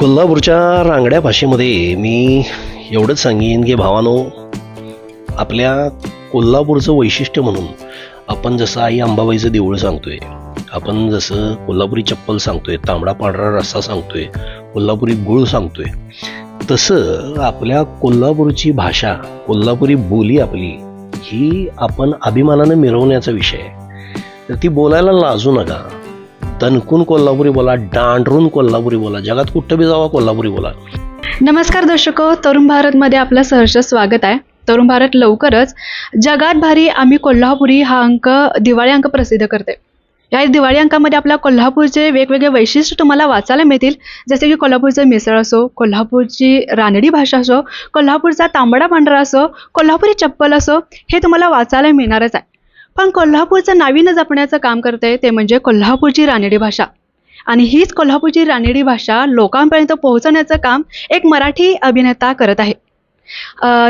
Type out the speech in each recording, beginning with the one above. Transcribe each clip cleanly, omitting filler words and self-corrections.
कोल्हापूरच्या रांगड्या भाषेमध्ये मी एवढंच सांगेन की भावानो, आपल्या कोल्हापूरचं वैशिष्ट्य म्हणून आपण जसं आई अंबाबाईचं देऊळ सांगतोय, आपण जसं कोल्हापुरी चप्पल सांगतोय, तांबडा पांढरा रस्सा सांगतोय, कोल्हापुरी गुळ सांगतोय, तसं आपल्या कोल्हापूरची भाषा, कोल्हापुरी बोली आपली ही आपण अभिमानानं मिरवण्याचा विषय आहे. तर ती बोलायला लाजू नका. तणकून कोल्हापुरी बोला, डांडरून कोल्हापुरी बोला, जगात कुठं बी जावा कोल्हापुरी बोला. नमस्कार दर्शको, तरुण भारतमध्ये आपलं सहर्ष स्वागत आहे. तरुण भारत लवकरच जगात भारी आम्ही कोल्हापुरी हा दिवाळी अंक प्रसिद्ध करते. या दिवाळी अंकामध्ये आपल्या कोल्हापूरचे वेगवेगळे वैशिष्ट्य तुम्हाला वाचायला मिळतील, जसे की कोल्हापूरचं मिसळ असो, कोल्हापूरची रानडी भाषा असो, कोल्हापूरचा तांबडा पांढरा असो, कोल्हापुरी चप्पल असो, हे तुम्हाला वाचायला मिळणारच आहे. पण कोल्हापूरचं नाविन्य जपण्याचं काम करते ते म्हणजे कोल्हापूरची रानडी भाषा. आणि हीच कोल्हापूरची रानडी भाषा लोकांपर्यंत पोहोचवण्याचं काम एक मराठी अभिनेता करत आहे.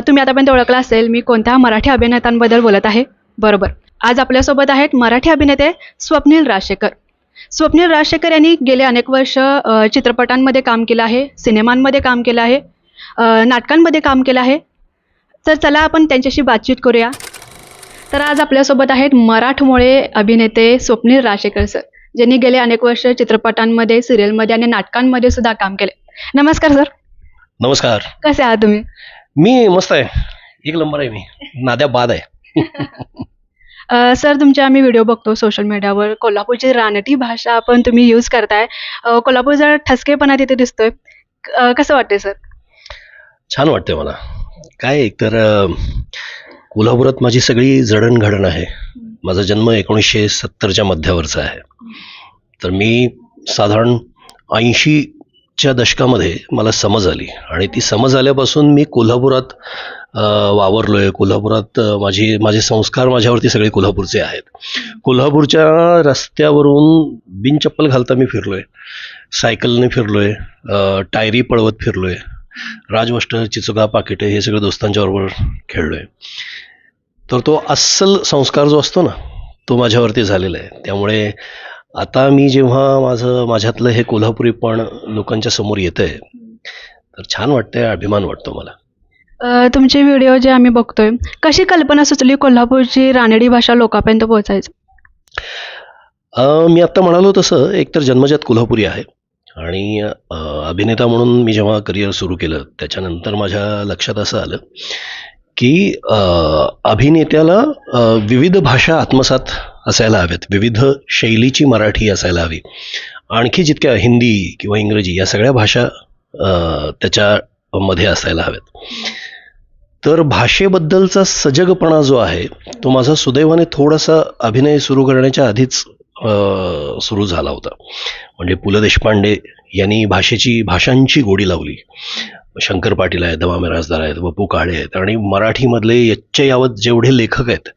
तुम्ही आतापर्यंत ओळखला असेल मी कोणत्या मराठी अभिनेत्यांबद्दल बोलत आहे. बरोबर, आज आपल्यासोबत आहेत मराठी अभिनेते स्वप्नील राजशेखर. स्वप्नील राजशेखर यांनी गेले अनेक वर्ष चित्रपटांमध्ये काम केलं आहे, सिनेमांमध्ये काम केलं आहे, नाटकांमध्ये काम केलं आहे. तर चला आपण त्यांच्याशी बातचीत करूया. तर आज आपल्यासोबत आहेत मराठमोळे अभिनेते स्वप्नील राजशेखर सर, ज्यांनी गेले अनेक वर्ष चित्रपटांमध्ये, सिरियलमध्ये आणि नाटकांमध्ये सुद्धा काम केले. नमस्कार सर. नमस्कार. कसे आहात तुम्ही? मी मस्त आहे, एक नंबर आहे, मी नाद्या बाद आहे. सर, तुमचे आम्ही व्हिडिओ बघतो सोशल मीडियावर. कोल्हापूरची रानटी भाषा पण तुम्ही यूज करताय. कोल्हापूरचा ठसकेपणा तिथे दिसतोय. कसं वाटतंय सर? छान वाटतंय मला. काय एकतर कोल्हापुरात माझी सगळी जडणघडण आहे. माझा जन्म 1970च्या मध्यावरचा आहे. तर मी साधारण 80च्या दशकामध्ये मला समज आली आणि ती समज आल्यापासून मी कोल्हापुरात वावरलोय. कोल्हापुरात माझे संस्कार माझ्यावरती सगळे कोल्हापूरचे आहेत. कोल्हापूरच्या रस्त्यावरून बिनचप्पल घालता मी फिरलोय, सायकलने फिरलोय, टायरी पळवत फिरलोय, राजवष्ट, चिचुका, पाकिटे हे सगळं दोस्तांच्या बरोबर खेळलोय. तर तो अस्सल संस्कार जो असतो ना, तो माझ्यावरती झालेला आहे. त्यामुळे आता मी जेव्हा माझ्यातलं हे कोल्हापुरीपण लोकांच्या समोर येतंय तर छान वाटतंय, अभिमान वाटतो मला. तुमचे व्हिडिओ जे आम्ही बघतोय, कशी कल्पना सुचली कोल्हापूरची रानडी भाषा लोकांपर्यंत पोहोचायचं? मी आत्ता म्हणालो तसं एकतर जन्मजात कोल्हापुरी आहे आणि अभिनेता म्हणून मी जेव्हा करिअर सुरू केलं त्याच्यानंतर माझ्या लक्षात असं आलं की अभिनेत्याला विविध भाषा आत्मसात असायला हव्यात, विविध शैलीची मराठी असायला हवी. आणखी जितक्या हिंदी किंवा इंग्रजी या सगळ्या भाषा त्याच्यामध्ये असायला हव्यात. तर भाषेबद्दलचा सजगपणा जो आहे तो माझा सुदैवाने थोडासा अभिनय सुरू करण्याच्या आधीच सुरू झाला होता. म्हणजे पु ल देशपांडे यांनी भाषांची गोडी लावली. शंकर पाटील आहेत, दमा मिरासदार आहेत, वपू काळे आहेत आणि मराठीमधले यच्चयावत जेवढे लेखक आहेत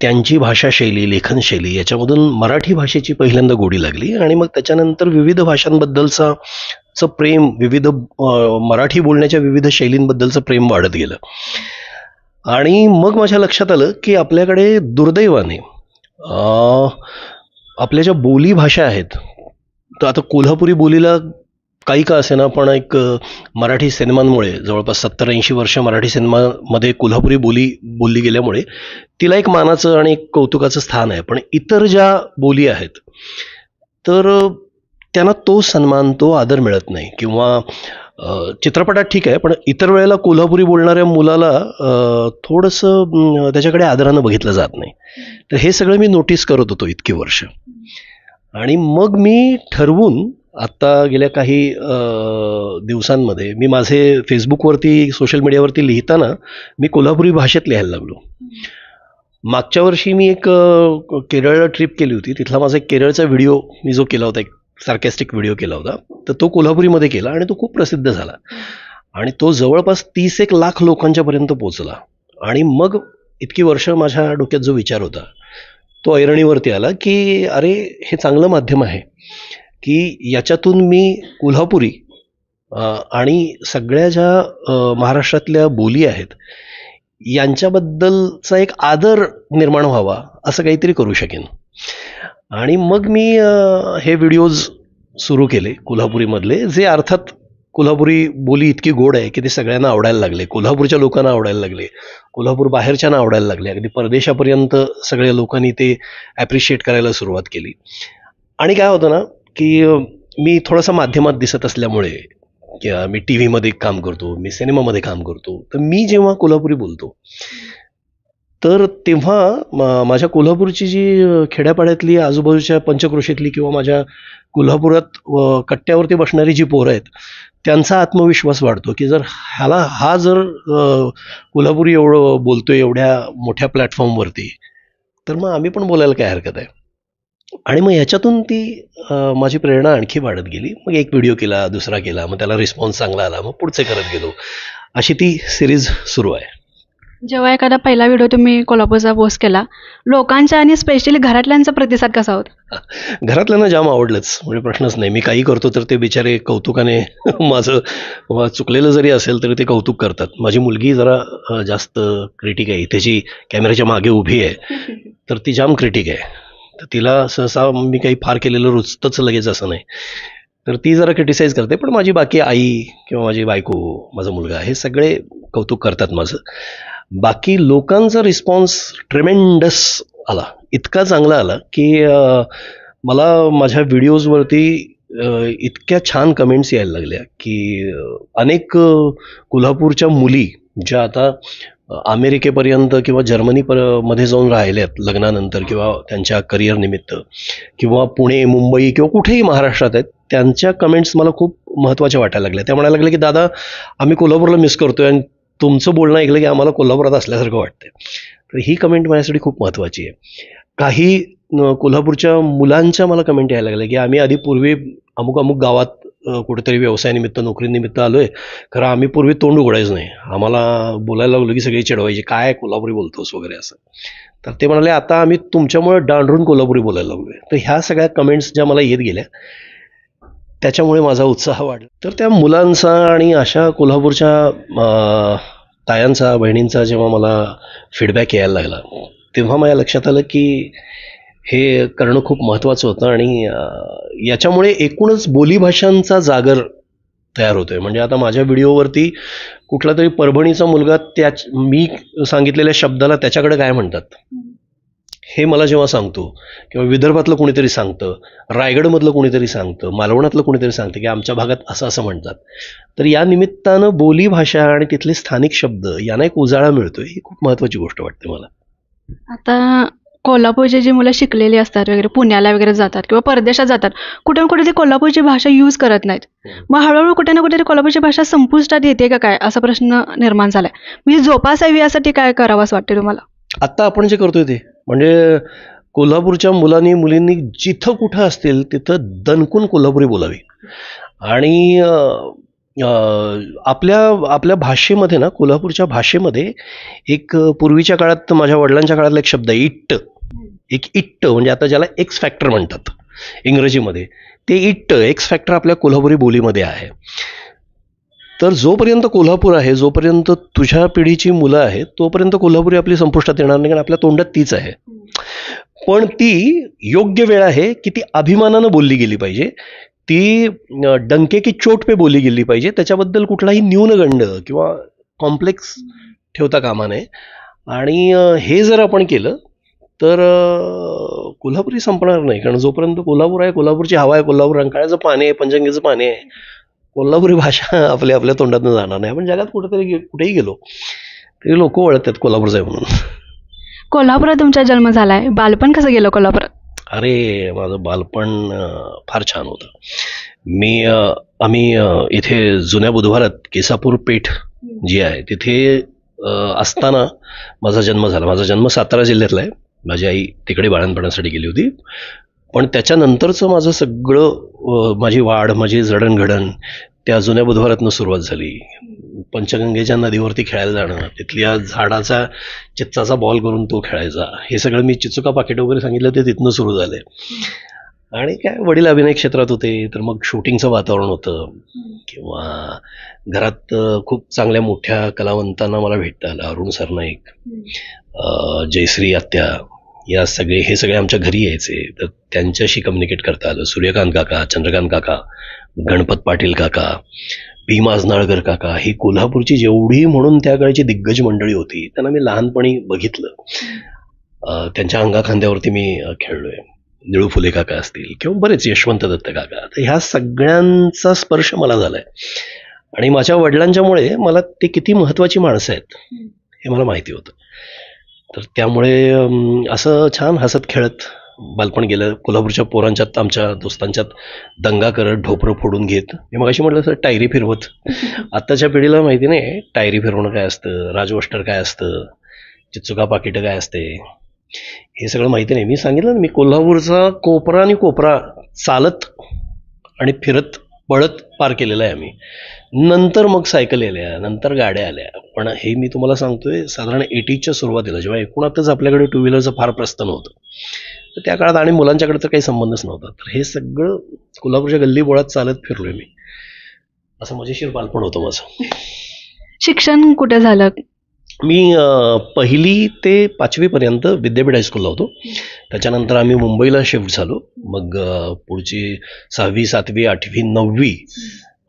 त्यांची भाषाशैली, लेखनशैली याच्यामधून मराठी भाषेची पहिल्यांदा गोडी लागली. आणि मग त्याच्यानंतर विविध भाषांबद्दलचं प्रेम, विविध मराठी बोलण्याच्या विविध शैलींबद्दलचं प्रेम वाढत गेलं. आणि मग माझ्या लक्षात आलं की आपल्याकडे दुर्दैवाने आपल्या ज्या बोली भाषा आहेत, तर आता कोल्हापुरी बोलीला काही का असे ना, पण एक मराठी सिनेमांमुळे जवळपास 70-80 वर्ष मराठी सिनेमामध्ये कोल्हापुरी बोली बोलली गेल्यामुळे तिला एक मानाचं आणि एक कौतुकाचं स्थान आहे. पण इतर ज्या बोली आहेत तर त्यांना तो सन्मान, तो आदर मिळत नाही. किंवा चित्रपटात ठीक आहे, पण इतर वेळेला कोल्हापुरी बोलणाऱ्या मुलाला थोडंसं त्याच्याकडे आदरानं बघितलं जात नाही. तर हे सगळं मी नोटीस करत होतो इतकी वर्ष. आणि मग मी ठरवून आत्ता गेल्या काही दिवसांमध्ये मी माझे फेसबुकवरती, सोशल मीडियावरती लिहिताना मी कोल्हापुरी भाषेत लिहायला लागलो. मागच्या वर्षी मी एक केरळला ट्रिप केली होती. तिथला माझा एक केरळचा व्हिडिओ मी जो केला होता, एक सार्कॅस्टिक व्हिडिओ केला होता, तर तो कोल्हापुरीमध्ये केला आणि तो खूप प्रसिद्ध झाला. आणि तो जवळपास 30-1 लाख लोकांच्यापर्यंत पोचला. आणि मग इतकी वर्ष माझ्या डोक्यात जो विचार होता तो ऐरणीवरती आला की अरे, हे चांगलं माध्यम आहे की याच्यातून मी कोल्हापुरी आणि सगळ्या ज्या महाराष्ट्रातल्या बोली आहेत यांच्याबद्दलचा एक आदर निर्माण व्हावा असं काहीतरी करू शकेन. आणि मग मी हे व्हिडिओज सुरू केले कोल्हापुरीमधले, जे अर्थात कोल्हापुरी बोली इतकी गोड आहे की ते सगळ्यांना आवडायला लागले, कोल्हापूरच्या लोकांना आवडायला लागले, कोल्हापूर बाहेरच्यांना आवडायला लागले, अगदी परदेशापर्यंत सगळ्या लोकांनी ते ॲप्रिशिएट करायला सुरुवात केली. आणि काय होतं ना की मी थोडासा माध्यमात दिसत असल्यामुळे, किंवा मी टी व्हीमध्ये काम करतो, मी सिनेमामध्ये काम करतो, तर मी जेव्हा कोल्हापुरी बोलतो तर तेव्हा माझ्या कोल्हापूरची जी खेड्यापाड्यातली आजूबाजूच्या पंचक्रोशीतली किंवा माझ्या कोल्हापुरात कट्ट्यावरती बसणारी जी पोरं आहेत त्यांचा आत्मविश्वास वाढतो की जर हा जर कोल्हापुरी एवढं बोलतोय एवढ्या मोठ्या प्लॅटफॉर्मवरती, तर मग आम्ही पण बोलायला काय हरकत आहे. आणि मग ह्याच्यातून ती माझी प्रेरणा आणखी वाढत गेली. मग एक व्हिडिओ केला, दुसरा केला, मग त्याला रिस्पॉन्स चांगला आला, मग पुढचे करत गेलो. अशी ती सिरीज सुरू आहे. जेव्हा एखादा पहिला व्हिडिओ तुम्ही कोल्हापूरचा पोस्ट केला, लोकांचा आणि स्पेशली घरातल्यांचा प्रतिसाद कसा होता? घरातल्यांना जाम आवडलंच, म्हणजे प्रश्नच नाही. मी काही करतो तर ते बिचारे कौतुकाने माझं चुकलेलं जरी असेल तरी ते कौतुक करतात. माझी मुलगी जरा जास्त क्रिटिक आहे, इथे जी कॅमेऱ्याच्या मागे उभी आहे तर ती जाम क्रिटिक आहे. तर तिला सहसा मी काही फार केलेलं रुचतंच लगेच असं नाही, तर ती जरा क्रिटिसाइज करते. पण माझी बाकी आई किंवा माझी बायको, माझा मुलगा, हे सगळे कौतुक करतात माझं. बाकी लोकांचा रिस्पॉन्स ट्रेमेंडस आला, इतका चांगला आला की मला माझ्या व्हिडिओजवरती इतक्या छान कमेंट्स यायला लागल्या की अनेक कोल्हापूरच्या मुली ज्या आता अमेरिकेपर्यंत किंवा मध्ये जाऊन राहिल्यात लग्नानंतर किंवा त्यांच्या करिअर निमित्त, किंवा पुणे, मुंबई किंवा कुठेही महाराष्ट्रात आहेत, त्यांच्या कमेंट्स मला खूप महत्त्वाच्या वाटायला लागल्या. त्या म्हणायला लागल्या की दादा, आम्ही कोल्हापूरला मिस करतोय आणि तुमचं बोलणं ऐकलं की आम्हाला कोल्हापुरात असल्यासारखं वाटतंय. तर ही कमेंट माझ्यासाठी खूप महत्त्वाची आहे. काही कोल्हापूरच्या मुलांच्या मला कमेंट यायला लागल्या की आम्ही आधी पूर्वी अमुक अमुक गावात कुठेतरी व्यवसायानिमित्त, नोकरीनिमित्त आलोय, खरं आम्ही पूर्वी तोंड उघडायचं नाही, आम्हाला बोलायला लागलो की सगळी चिडवायची, काय कोल्हापुरी बोलतोस वगैरे असं. तर ते म्हणाले आता आम्ही तुमच्यामुळे डांडरून कोल्हापुरी बोलायला लागलोय. तर ह्या सगळ्या कमेंट्स ज्या मला येत गेल्या त्याच्यामुळे माझा उत्साह वाढला. तर त्या मुलांचा आणि अशा कोल्हापूरच्या तायांचा, बहिणींचा जेव्हा मला फीडबॅक यायला लागला तेव्हा माझ्या लक्षात आलं की हे करणं खूप महत्त्वाचं होतं. आणि याच्यामुळे एकूणच बोलीभाषांचा जागर तयार होतोय. म्हणजे आता माझ्या व्हिडिओवरती कुठला तरी परभणीचा मुलगा मी सांगितलेल्या शब्दाला त्याच्याकडे काय म्हणतात हे मला जेव्हा सांगतो, किंवा विदर्भातलं कोणीतरी सांगतं, रायगडमधलं कोणीतरी सांगतं, मालवणातलं कोणीतरी सांगतं की आमच्या भागात असं असं म्हणतात, तर या निमित्तानं बोलीभाषा आणि तिथले स्थानिक शब्द यांना एक उजाळा मिळतोय. ही खूप महत्त्वाची गोष्ट वाटते मला. आता कोल्हापूरचे जे मुलं शिकलेली असतात वगैरे, पुण्याला वगैरे जातात किंवा परदेशात जातात, कुठे ना कुठे ते कोल्हापूरची भाषा यूज करत नाहीत. मग हळूहळू कुठे ना कुठे कोल्हापूरची भाषा संपुष्टात येते का काय, असा प्रश्न निर्माण झालाय. म्हणजे जोपासावी यासाठी काय करावं असं वाटतं तुम्हाला? आत्ता आपण जे करतोय ते म्हणजे कोल्हापूरच्या मुलांनी, मुलींनी जिथं कुठं असतील तिथं दणकून कोल्हापुरी बोलावी. आणि आपल्या भाषेमध्ये ना, कोल्हापूरच्या भाषेमध्ये एक पूर्वीच्या काळात, माझ्या वडिलांच्या काळातला एक शब्द आहे इट्ट. एक इट्ट म्हणजे आता ज्याला एक्स फॅक्टर म्हणतात इंग्रजीमध्ये, ते इट्ट, एक्स फॅक्टर आपल्या कोल्हापुरी बोलीमध्ये आहे. तर जोपर्यंत कोल्हापूर आहे, जोपर्यंत तुझ्या पिढीची मुलं आहेत, तोपर्यंत कोल्हापुरी आपली संपुष्टात येणार नाही, कारण आपल्या तोंडात तीच आहे. पण ती योग्य वेळ आहे की ती अभिमानानं बोलली गेली पाहिजे, ती डंके की चोट पे बोलली गेली पाहिजे. त्याच्याबद्दल कुठलाही न्यूनगंड किंवा कॉम्प्लेक्स ठेवता कामा नये. आणि हे जर आपण केलं तर कोल्हापुरी संपणार नाही. कारण जोपर्यंत कोल्हापूर आहे, कोल्हापूरची हवा आहे, कोल्हापूर रंकाळ्याचं पाणी आहे, पंचगंगेचं पाणी आहे, कोल्हापुरी भाषा आपल्या तोंडातून जाणार नाही. आपण जगात कुठेही गेलो तरी लोक ओळखतात कोल्हापूरचं आहे म्हणून. कोल्हापुरात तुमचा जन्म झालाय, बालपण कसं गेलं कोल्हापुरात? अरे, माझं बालपण फार छान होतं. आम्ही इथे जुन्या बुधवारात केसापूर पेठ जी आहे तिथे असताना माझा जन्म झाला. माझा जन्म सातारा जिल्ह्यातला आहे. माझी आई तिकडे बाळंतपणासाठी गेली होती. पण त्याच्यानंतरचं माझं सगळं, माझी वाढ, माझी जडणघडण त्या जुन्या बुधवारातनं सुरुवात झाली. पंचगंगेच्या नदीवरती खेळायला जाणं, तिथल्या झाडाचा चिच्चाचा बॉल करून तो खेळायचा, हे सगळं मी चिचुका पाकिट वगैरे सांगितलं ते तिथनं सुरू झालंय. आणि काय, वडील अभिनय क्षेत्रात होते, तर मग शूटिंगचं वातावरण होतं, किंवा घरात खूप चांगल्या मोठ्या कलावंतांना मला भेटता आलं. अरुण सरनाईक, जयश्री आत्या, हे सगळे आमच्या घरी यायचे, तर त्यांच्याशी कम्युनिकेट करता आलं. सूर्यकांत काका, चंद्रकांत काका, गणपत पाटील काका, भीमा आजनाळकर काका, ही कोल्हापूरची जेवढी म्हणून त्या काळची दिग्गज मंडळी होती त्यांना मी लहानपणी बघितलं. त्यांच्या अंगाखांद्यावरती मी खेळलोय. निळू फुले काका असतील किंवा बरेच यशवंत दत्त काका, तर ह्या सगळ्यांचा स्पर्श मला झालाय. आणि माझ्या वडिलांच्यामुळे मला ते किती महत्त्वाची माणसं आहेत हे मला माहिती होतं. तर त्यामुळे असं छान हसत खेळत बालपण गेलं. कोल्हापूरच्या पोरांच्यात, आमच्या दोस्तांच्यात दंगा करत, ढोपरं फोडून घेत, मी मगाशी म्हटलं असं टायरी फिरवत. आत्ताच्या पिढीला माहिती नाही टायरी फिरवणं काय असतं, राजवस्टर काय असतं, चिचुका पाकिटं काय असते, हे सगळं माहिती नाही. मी सांगितलं ना, मी कोल्हापूरचा कोपरा आणि कोपरा चालत आणि फिरत पळत पार केलेला आहे आम्ही. नंतर मग सायकल आल्या, नंतर गाड्या आल्या. पण हे मी तुम्हाला सांगतोय साधारण 80च्या सुरुवातीला, जेव्हा एकूणातच आपल्याकडे टू व्हीलरचं फार प्रस्थ नव्हतं, तर त्या काळात आणि मुलांच्याकडे तर काही संबंधच नव्हता. तर हे सगळं कोल्हापूरच्या गल्ली बोळात चालत फिरलोय मी. असं मजेशीर बालपण होतं माझं. शिक्षण कुठे झालं? मी 1ली ते 5वीपर्यंत विद्यापीठ हायस्कूलला होतो. त्याच्यानंतर आम्ही मुंबईला शिफ्ट झालो. मग पुढची 6वी, 7वी, 8वी, 9वी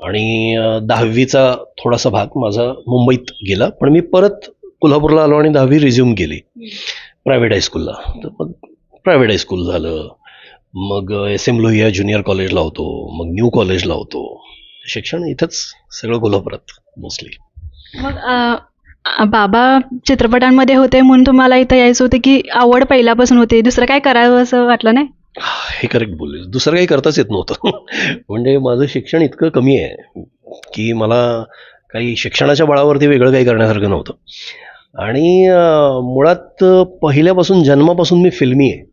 आणि 10वीचा थोडासा भाग माझा मुंबईत गेला. पण मी परत कोल्हापूरला आलो आणि 10वी रिझ्यूम केली प्रायव्हेट हायस्कूलला. तर मग प्रायव्हेट हायस्कूल झालं. मग SM लोहिया ज्युनियर कॉलेजला होतो, मग न्यू कॉलेजला होतो. शिक्षण इथंच सगळं कोल्हापुरात मोस्टली. मग बाबा चित्रपटांमध्ये होते म्हणून तुम्हाला इथं यायचं होतं, की आवड पहिल्यापासून होती, दुसरं काय करावं असं वाटलं नाही? हे करेक्ट बोलले. दुसरं काही करताच येत नव्हतं. म्हणजे माझं शिक्षण इतकं कमी आहे की मला काही शिक्षणाच्या बळावरती वेगळं काही करण्यासारखं नव्हतं. आणि मुळात पहिल्यापासून, जन्मापासून मी फिल्मी आहे.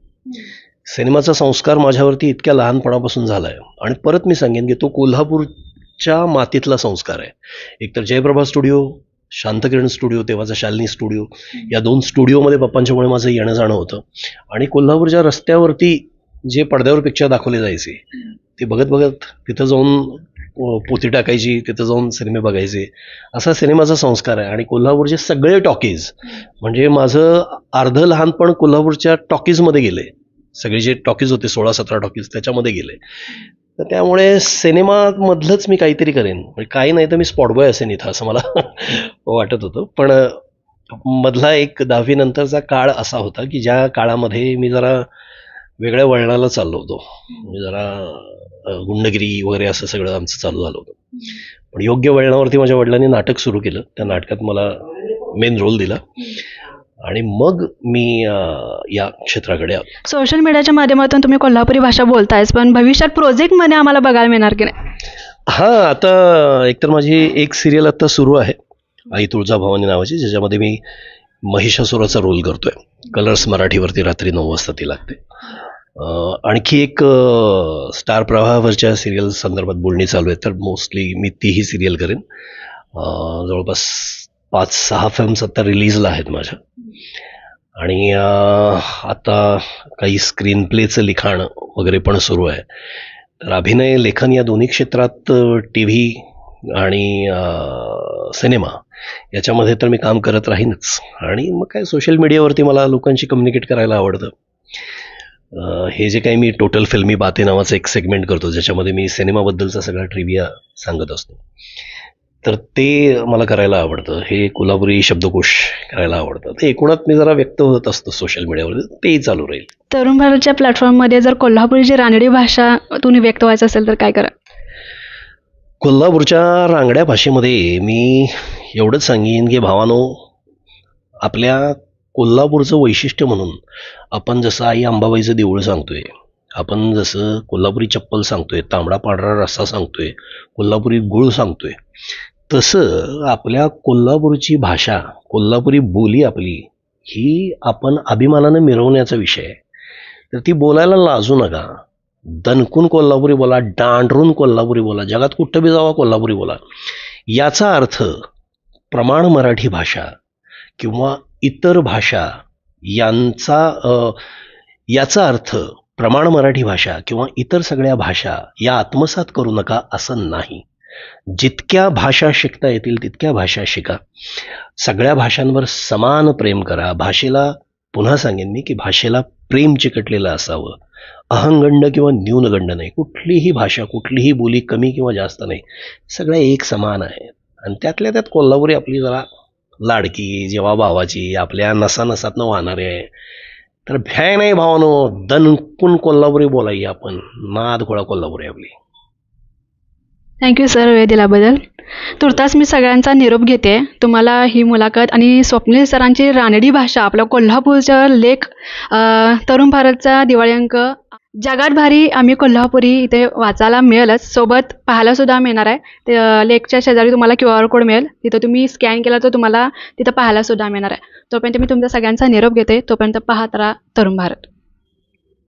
सिनेमाचा संस्कार माझ्यावरती इतक्या लहानपणापासून झाला आहे. आणि परत मी सांगेन की तो कोल्हापूरच्या मातीतला संस्कार आहे. एकतर जयप्रभा स्टुडिओ, शांतकिरण स्टुडिओ, तेव्हाचा शालिनी स्टुडिओ, या 2 स्टुडिओमध्ये पप्पांच्यामुळे माझं येणं जाणं होतं. आणि कोल्हापूरच्या रस्त्यावरती जे पडद्यावर पिक्चर दाखवले जायचे ते बघत बघत तिथं जाऊन पोती टाकायची, तिथं जाऊन सिनेमे बघायचे, असा सिनेमाचा संस्कार आहे. आणि कोल्हापूरचे सगळे टॉकीज, म्हणजे माझं अर्धं लहानपण कोल्हापूरच्या टॉकीजमध्ये गेले. सगळे जे टॉकीज होते 16-17 टॉकीज त्याच्यामध्ये गेले. तर त्यामुळे सिनेमामधलंच मी काहीतरी करेन, म्हणजे काही नाही तर मी स्पॉटबॉय असेन इथं, असं मला वाटत होतं. पण मधला एक 10वी नंतरचा काळ असा होता की ज्या काळामध्ये मी जरा वेगळ्या वळणाला चाललो होतो. म्हणजे जरा गुंडगिरी वगैरे असं सगळं आमचं चालू झालं होतं. पण योग्य वळणावरती माझ्या वडिलांनी नाटक सुरू केलं. त्या नाटकात मला मेन रोल दिला आणि मग मी या क्षेत्राकडे आलो. सोशल मीडियाच्या माध्यमातून तुम्ही कोल्हापुरी भाषा बोलतायच, पण भविष्यात प्रोजेक्टमध्ये आम्हाला बघायला मिळणार की नाही? हां, आता एकतर माझी एक सिरियल आता सुरू आहे, आई तुळजाभवानी नावाची, ज्याच्यामध्ये मी महिषासुराचा रोल करतोय. कलर्स मराठीवरती रात्री 9 वाजता ती लागते. आणखी एक स्टार प्रवाहावरच्या सिरियल संदर्भात बोलणी चालू आहे, तर मोस्टली मी तीही सिरियल करेन. जवळपास 5-6 फिल्म्स आता रिलीजला आहेत माझ्या. आणि आता काही स्क्रीन प्लेचं लिखाण वगैरे पण सुरू आहे. तर अभिनय, लेखन या दोन्ही क्षेत्रात, TV आणि सिनेमा याच्यामध्ये तर मी काम करत राहीनच. आणि मग काय सोशल मीडियावरती मला लोकांशी कम्युनिकेट करायला आवडतं. हे जे काही मी टोटल फिल्मी बाते नावाचं एक सेगमेंट करतो, ज्याच्यामध्ये मी सिनेमाबद्दलचा सगळा ट्रिव्हिया सांगत असतो, तर ते मला करायला आवडतं. हे कोल्हापुरी शब्दकोश करायला आवडतं. ते एकूणात मी जरा व्यक्त होत असतो सोशल मीडियावर, तेही चालू राहील. तरुण भारतच्या प्लॅटफॉर्ममध्ये जर कोल्हापुरीची रानडी भाषा तुम्ही व्यक्त व्हायचं असेल तर काय करा? कोल्हापूरच्या रांगड्या भाषेमध्ये मी एवढंच सांगेन की भावानो, आपल्या कोल्हापूरचं वैशिष्ट्य म्हणून आपण जसं आई अंबाबाईचं देऊळ सांगतोय, आपण जसं कोल्हापुरी चप्पल सांगतोय, तांबडा पांढरा रस्सा सांगतोय, कोल्हापुरी गुळ सांगतोय, तसं आपल्या कोल्हापूरची भाषा, कोल्हापुरी बोली आपली ही आपण अभिमानानं मिरवण्याचा विषय आहे. तर ती बोलायला लाजू नका. दणकून कोल्हापुरी बोला, डांडरून कोल्हापुरी बोला, जगात कुठं बी जावा कोल्हापुरी बोला. याचा अर्थ प्रमाण मराठी भाषा किंवा इतर भाषा याचा अर्थ प्रमाण मराठी भाषा किंवा इतर सगळ्या भाषा या आत्मसात करू नका असं नाही. जितक्या भाषा शिकता येतील तितक्या भाषा शिका. सगळ्या भाषांवर समान प्रेम करा. भाषेला पुन्हा सांगेन मी की भाषेला प्रेम चिकटलेलं असावं. अहंगंड किंवा न्यूनगंड नाही. कुठलीही भाषा, कुठलीही बोली कमी किंवा जास्त नाही. सगळ्या एक समान आहेत. आणि त्यातल्या त्यात कोल्हापुरी आपली जरा लाडकी, जेव्हा भावाची, आपल्या नसानसातनं वाहणारे आहे. तर भ्याय नाही भावानो, दणकून कोल्हापुरी बोलाय आपण. नाद खोळा कोल्हापुरी आपली. थँक्यू सर, वेळ दिल्याबद्दल. तुर्तास मी सगळ्यांचा निरोप घेते. तुम्हाला ही मुलाखत आणि स्वप्नील सरांची रानडी भाषा, आपल्या कोल्हापूरचा लेख, तरुण भारतचा दिवाळी अंक जगात भारी आम्ही कोल्हापुरी इथे वाचायला मिळेलच, सोबत पाहायला सुद्धा मिळणार आहे. ते लेखच्या शेजारी तुम्हाला QR कोड मिळेल, तिथं तुम्ही स्कॅन केला तर तुम्हाला तिथं पाहायला सुद्धा मिळणार आहे. तोपर्यंत मी तुमच्या सगळ्यांचा निरोप घेते. तोपर्यंत पाहत राहा तरुण भारत.